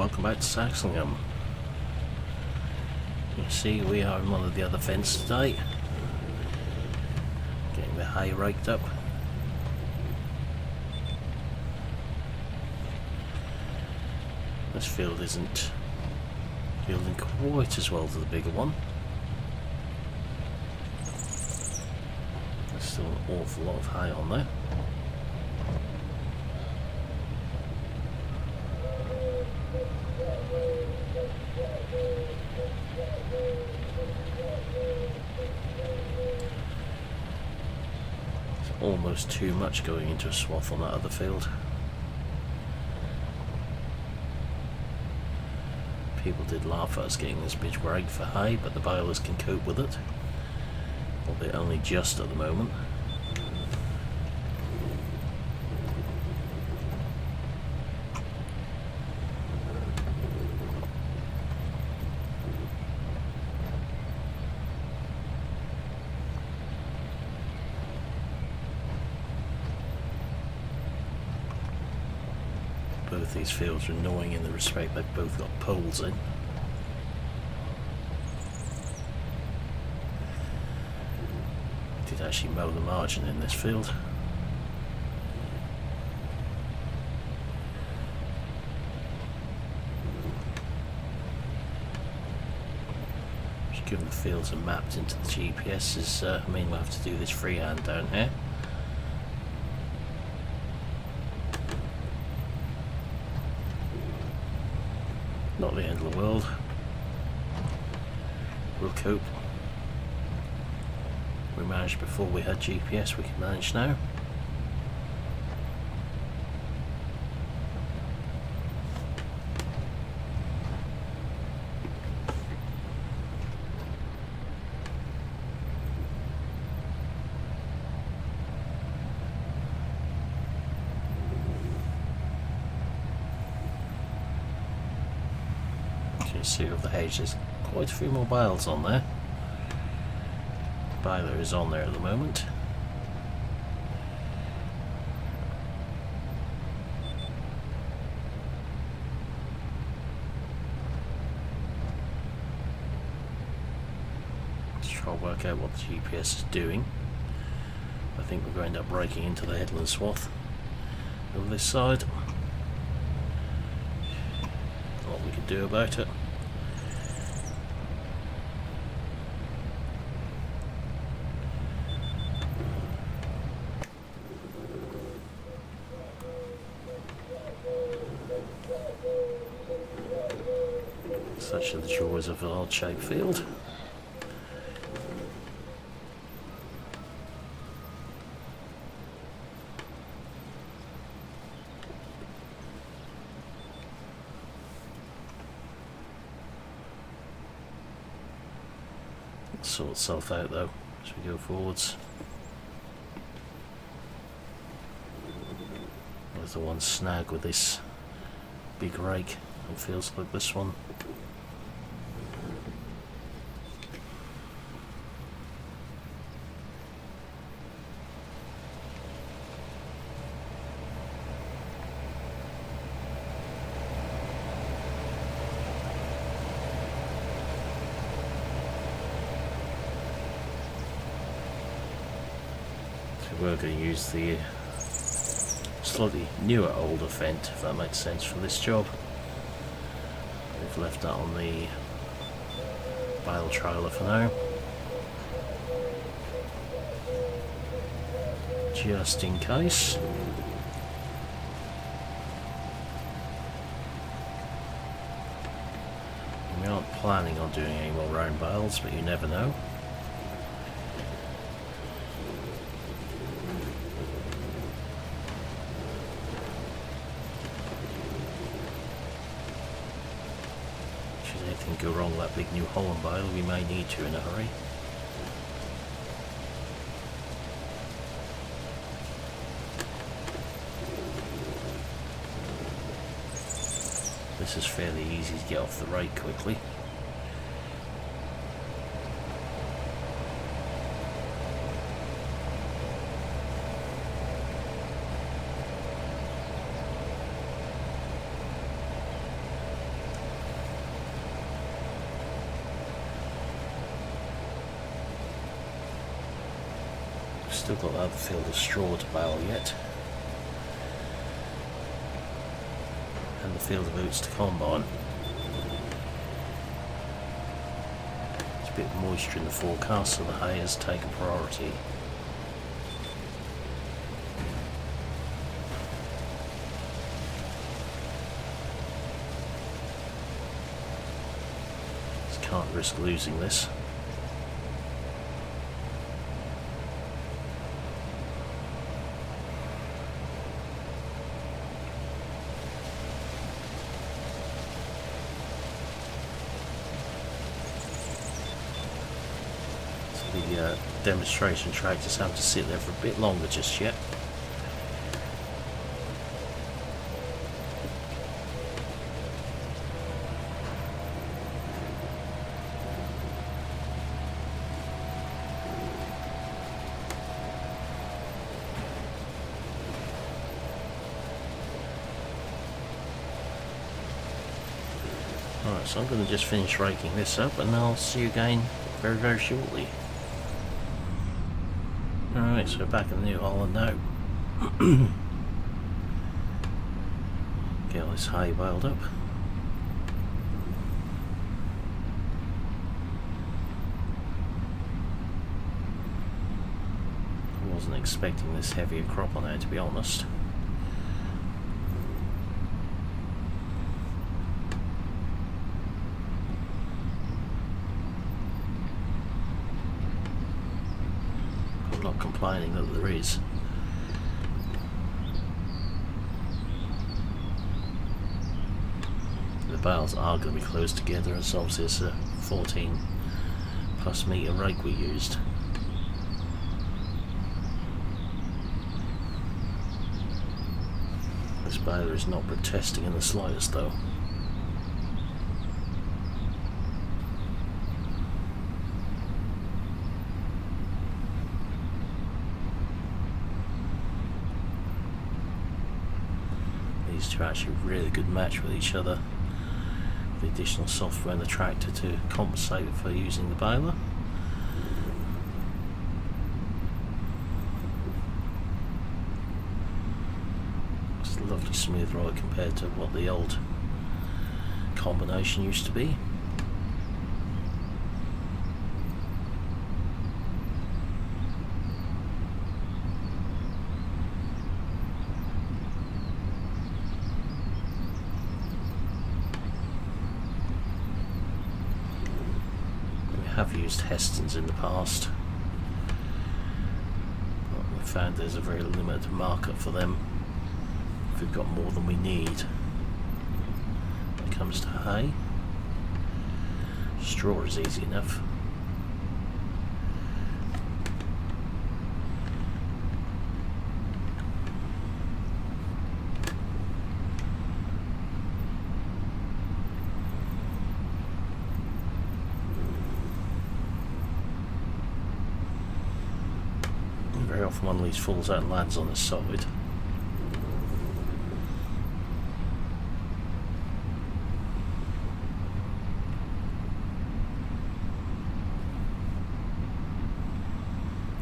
welcome back to Saxlingham. You see we are in one of the other vents today, getting the hay raked up. This field isn't yielding quite as well as the bigger one. There's still an awful lot of hay on there. Almost too much going into a swath on that other field. People did laugh at us getting this big rake for hay, but the balers can cope with it, albeit only just at the moment. Both these fields are annoying in the respect they've both got poles in. Did actually mow the margin in this field. Just given the fields are mapped into the GPS, I mean we'll have to do this freehand down here. Not the end of the world. We'll cope. We managed before we had GPS, we can manage now. See of the hedge, there's quite a few more bales on there. Baler is on there at the moment. Let's try and work out what the GPS is doing. I think we're going to end up breaking into the headland swath over this side. What we can do about it. Such are the joys of an odd-shaped field. It'll sort itself out though as we go forwards. There's the one snag with this big rake. It feels like this one. We're going to use the slightly newer older vent, if that makes sense, for this job. We've left that on the bale trailer for now, just in case. We aren't planning on doing any more round bales, but you never know. Go wrong with that big New Holland bale, we may need to in a hurry. This is fairly easy to get off the rake quickly. Still got that field of straw to bale yet. And the field of oats to combine. There's a bit of moisture in the forecast, so the hay has taken priority. Just can't risk losing this. The demonstration track just have to sit there for a bit longer just yet. Alright, so I'm going to just finish raking this up and I'll see you again very, very shortly. Alright, so back in the New Holland now. Get all this hay baled up. I wasn't expecting this heavier crop on there, to be honest. Not complaining that there is. The bales are going to be close together, as obviously it's a 14+ metre rake we used. This baler is not protesting in the slightest though. These two are actually a really good match with each other. The additional software in the tractor to compensate for using the baler. It's a lovely smooth ride compared to what the old combination used to be. Have used Hestons in the past, but we found there's a very limited market for them if we've got more than we need when it comes to hay. Straw is easy enough. Very often one of these falls out and lands on the side.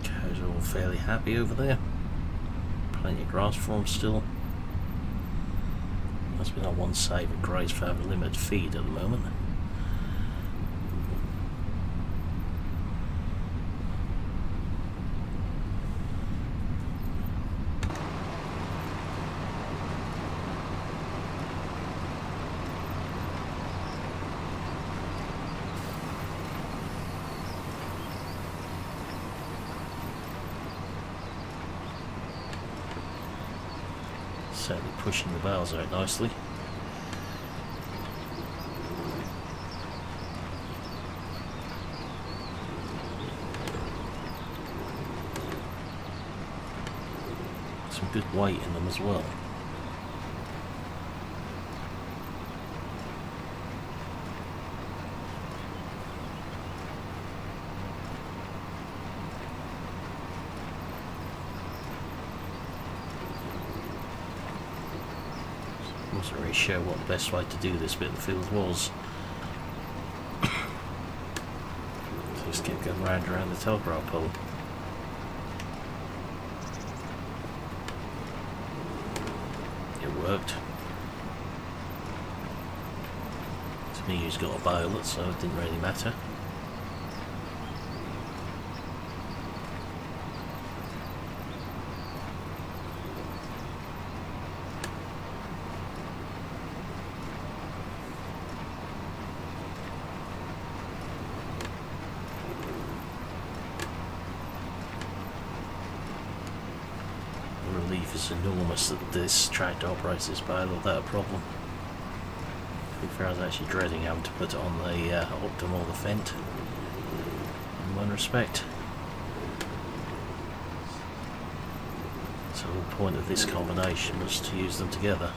Cows are all fairly happy over there. Plenty of grass for them still. Must be our one save at graze for having limited feed at the moment. Certainly pushing the bales out nicely. Some good weight in them as well. Wasn't really sure what the best way to do this bit of the field was. So just kept going round and around the telegraph pole. worked. To me, he's got a baled, so it didn't really matter. Relief is enormous that this tractor operates this baled without a problem. To be fair, I was actually dreading having to put it on the optimal vent in one respect. So the point of this combination was to use them together.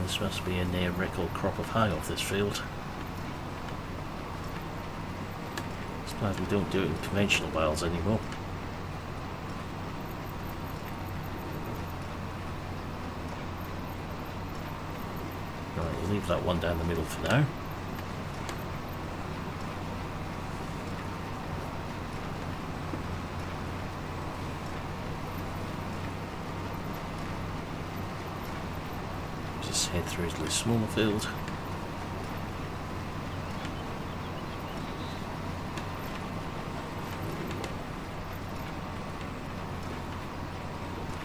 This must be a near record crop of hay off this field. It's glad we don't do it in conventional bales anymore. Right, we'll leave that one down the middle for now. Head through to the smaller field.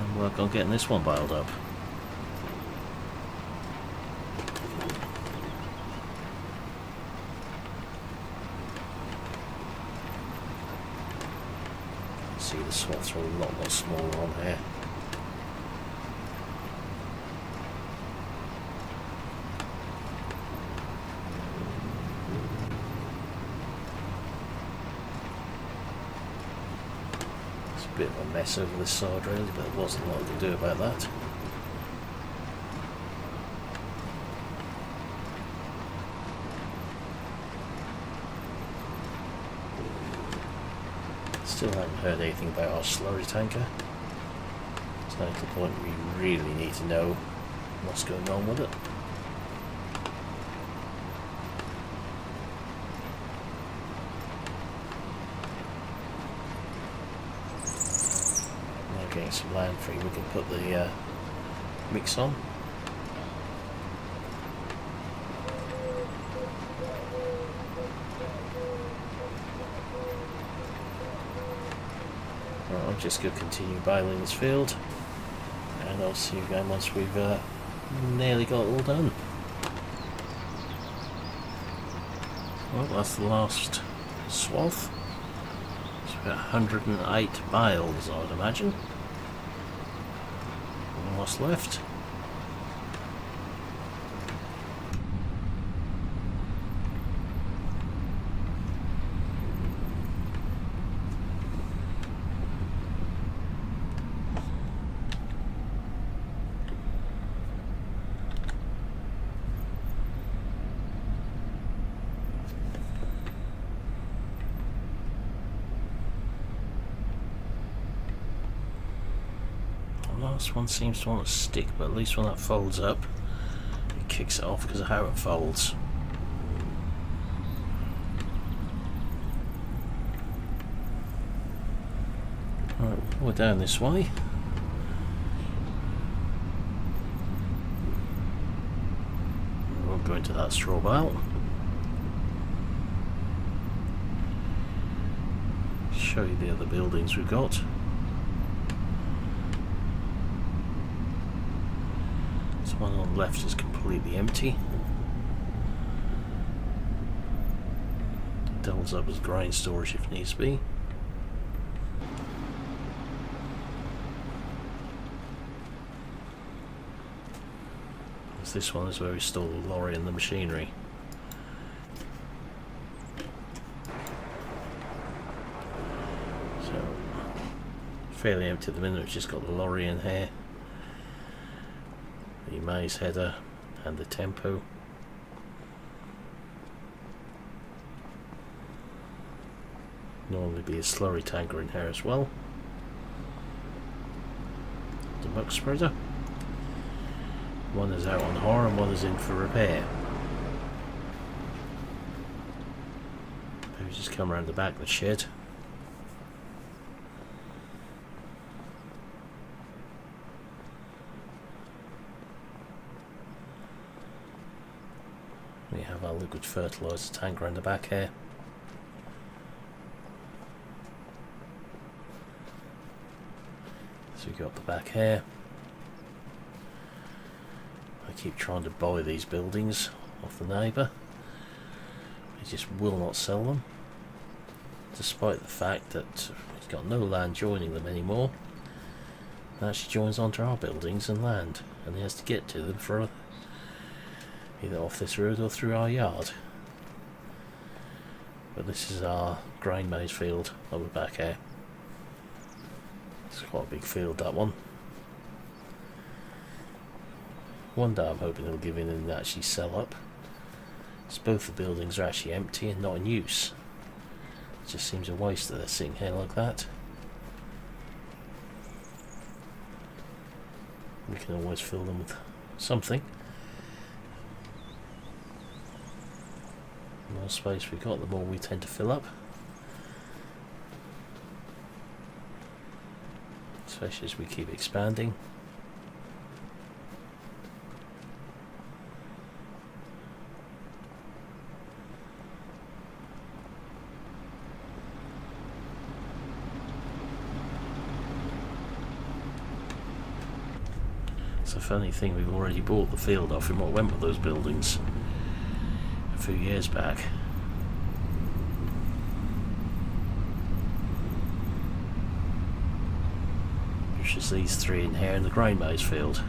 And work on getting this one baled up. See, the swaths are a lot smaller on here. Bit of a mess over this side really, but there wasn't a lot to do about that. Still haven't heard anything about our slurry tanker. It's now to the point we really need to know what's going on with it. Getting some land free, we can put the mix on. Right, I'm just going to continue baling this field, and I'll see you again once we've nearly got it all done. Well, that's the last swath. It's about 108 bales, I would imagine. What's left? This one seems to want to stick, but at least when that folds up, it kicks it off because of how it folds. Right, we're down this way. We'll go into that straw bale. Show you the other buildings we've got. One on the left is completely empty. Doubles up as grain storage if needs be. This one is where we store the lorry and the machinery. So fairly empty at the minute, it's just got the lorry in here. The maze header and the tempo. Normally be a slurry tanker in here as well. The muck spreader. One is out on hire and one is in for repair. Maybe just come around the back of the shed. We have our liquid fertilizer tank around the back here. So we got the back here. I keep trying to buy these buildings off the neighbour. He just will not sell them, despite the fact that he's got no land joining them anymore. It actually joins onto our buildings and land, and he has to get to them for either off this road or through our yard. But this is our grain maize field over back here. It's quite a big field, that one. One day I'm hoping it'll give in and actually sell up. Because both the buildings are actually empty and not in use. It just seems a waste that they're sitting here like that. We can always fill them with something. The more space we got, the more we tend to fill up. Especially as we keep expanding. It's a funny thing, we've already bought the field off him what went with those buildings a few years back. Which is these three in here in the grain maize field.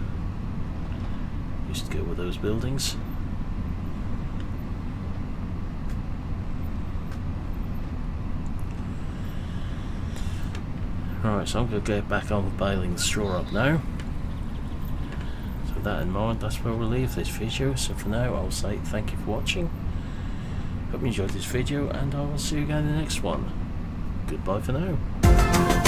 Used to go with those buildings. Right, so I'm going to get back on with baling the straw up now. So with that in mind, that's where we'll leave this video. So for now, I'll say thank you for watching. Hope you enjoyed this video, and I will see you again in the next one. Goodbye for now.